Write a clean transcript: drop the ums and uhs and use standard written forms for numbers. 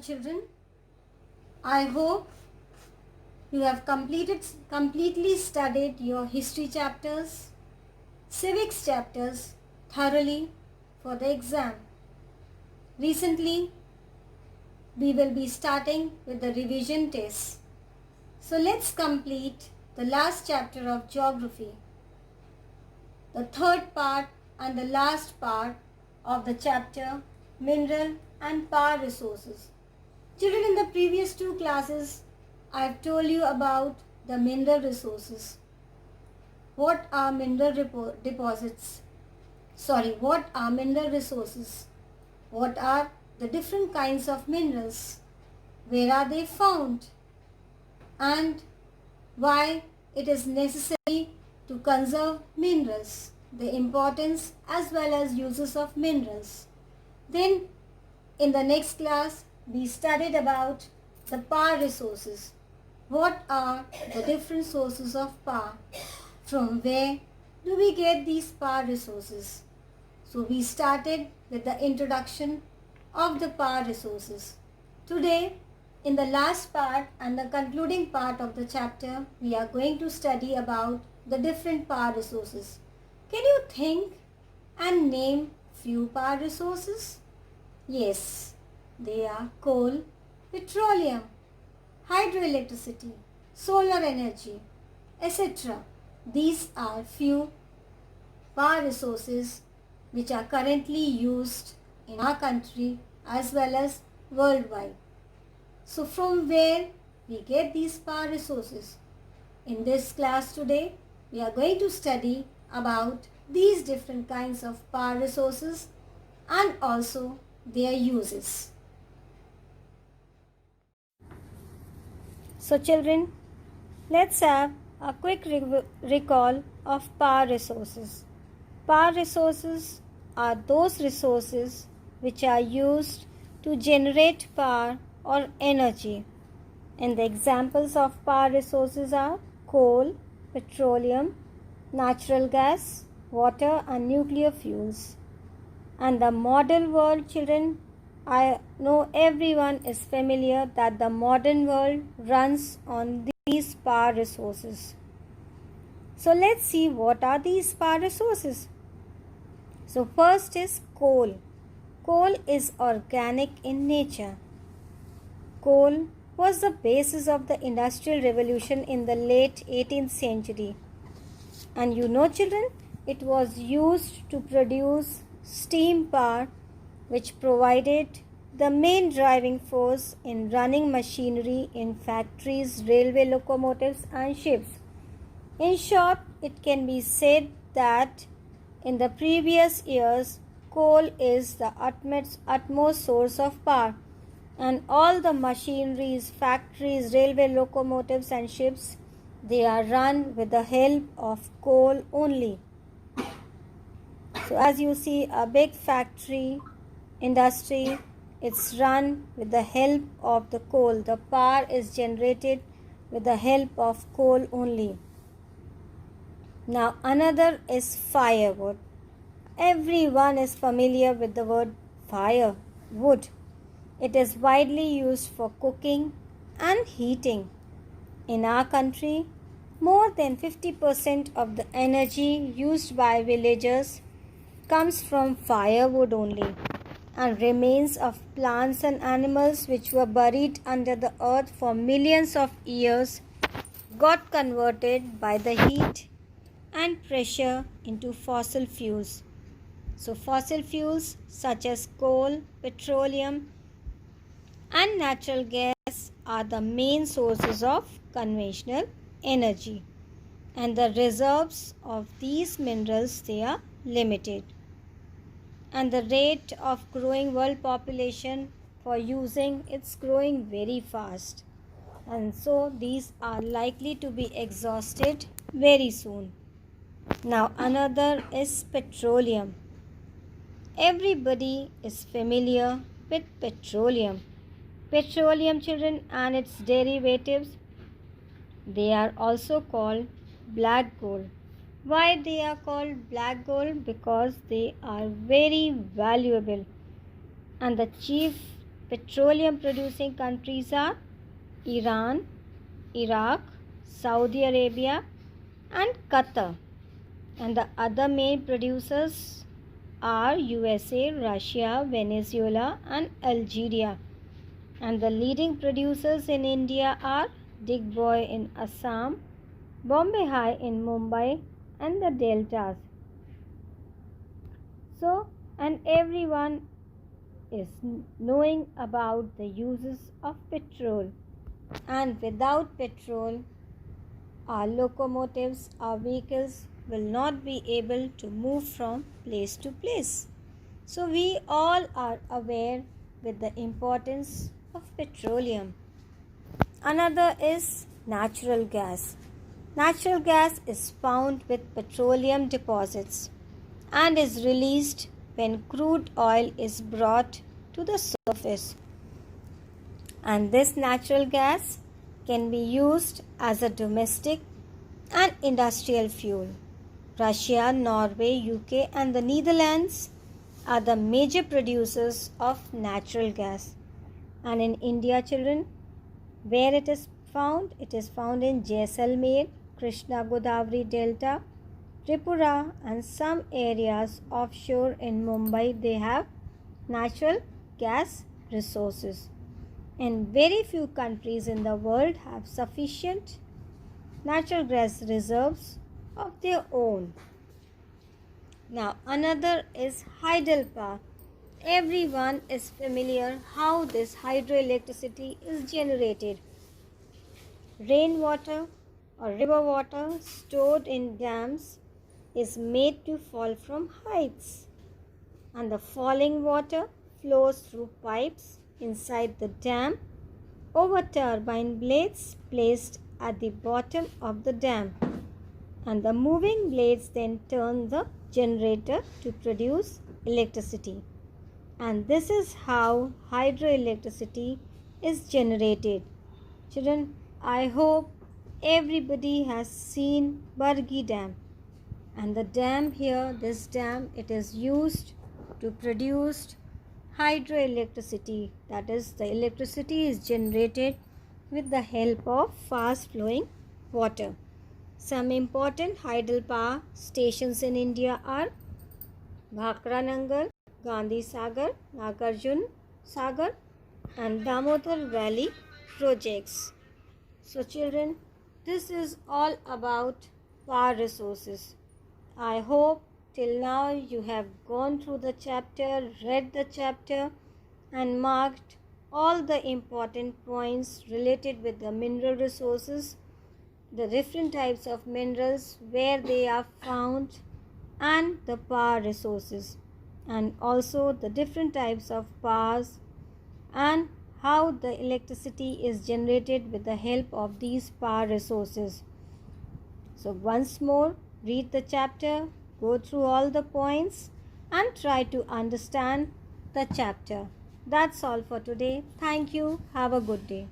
Children, I hope you have completely studied your history chapters, civics chapters thoroughly for the exam. Recently, we will be starting with the revision test. So let's complete the last chapter of geography, the third part and the last part of the chapter mineral and power resources. Children, in the previous two classes, I have told you about the mineral resources. What are mineral deposits? What are mineral resources? What are the different kinds of minerals? Where are they found? And why it is necessary to conserve minerals? The importance as well as uses of minerals. Then in the next class, we studied about the power resources. What are the different sources of power? From where do we get these power resources? So we started with the introduction of the power resources. Today, in the last part and the concluding part of the chapter, we are going to study about the different power resources. Can you think and name few power resources? Yes, they are coal, petroleum, hydroelectricity, solar energy, etc. These are few power resources which are currently used in our country as well as worldwide. So from where we get these power resources? In this class today, we are going to study about these different kinds of power resources and also their uses. So children, let's have a quick recall of power resources. Power resources are those resources which are used to generate power or energy. And the examples of power resources are coal, petroleum, natural gas, water and nuclear fuels. And the model world, children, I know everyone is familiar that the modern world runs on these power resources. So let's see what are these power resources. So first is coal. Coal is organic in nature. Coal was the basis of the Industrial Revolution in the late 18th century. And you know, children, it was used to produce steam power, which provided the main driving force in running machinery in factories, railway locomotives and ships. In short, it can be said that in the previous years, coal is the utmost source of power, and all the machineries, factories, railway locomotives and ships, they are run with the help of coal only. So as you see, a big factory, industry, it's run with the help of the coal. The power is generated with the help of coal only. Now another is firewood. Everyone is familiar with the word fire, wood. It is widely used for cooking and heating. In our country, more than 50% of the energy used by villagers comes from firewood only, and remains of plants and animals which were buried under the earth for millions of years got converted by the heat and pressure into fossil fuels. So fossil fuels such as coal, petroleum and natural gas are the main sources of conventional energy, and the reserves of these minerals, they are limited, and the rate of growing world population for using it's growing very fast, and so these are likely to be exhausted very soon. Now another is petroleum. Everybody is familiar with petroleum. Petroleum, children, and its derivatives, they are also called black gold. Why they are called black gold? Because they are very valuable, and the chief petroleum producing countries are Iran, Iraq, Saudi Arabia, and Qatar. And the other main producers are USA, Russia, Venezuela, and Algeria. And the leading producers in India are Digboi in Assam, Bombay High in Mumbai, and the deltas. So, and everyone is knowing about the uses of petrol. And without petrol, our locomotives, our vehicles will not be able to move from place to place. So we all are aware with the importance of petroleum. Another is natural gas. Natural gas is found with petroleum deposits and is released when crude oil is brought to the surface. And this natural gas can be used as a domestic and industrial fuel. Russia, Norway, UK, and the Netherlands are the major producers of natural gas. And in India, children, where it is found in Jaisalmer, Krishna Godavari Delta, Tripura, and some areas offshore in Mumbai. They have natural gas resources. And very few countries in the world have sufficient natural gas reserves of their own. Now another is hydropower. Everyone is familiar how this hydroelectricity is generated. Rainwater or river water stored in dams is made to fall from heights, and the falling water flows through pipes inside the dam over turbine blades placed at the bottom of the dam, and the moving blades then turn the generator to produce electricity. And this is how hydroelectricity is generated. Children, I hope everybody has seen Bargi Dam. And the dam here, this dam, it is used to produce hydroelectricity. That is, the electricity is generated with the help of fast flowing water. Some important hydropower stations in India are Bhakra Nangal, Gandhi Sagar, Nagarjun Sagar, and Damodar Valley projects. So children, this is all about power resources. I hope till now you have gone through the chapter, read the chapter, and marked all the important points related with the mineral resources, the different types of minerals, where they are found, and the power resources, and also the different types of powers and how the electricity is generated with the help of these power resources. So once more, read the chapter, go through all the points, and try to understand the chapter. That's all for today. Thank you. Have a good day.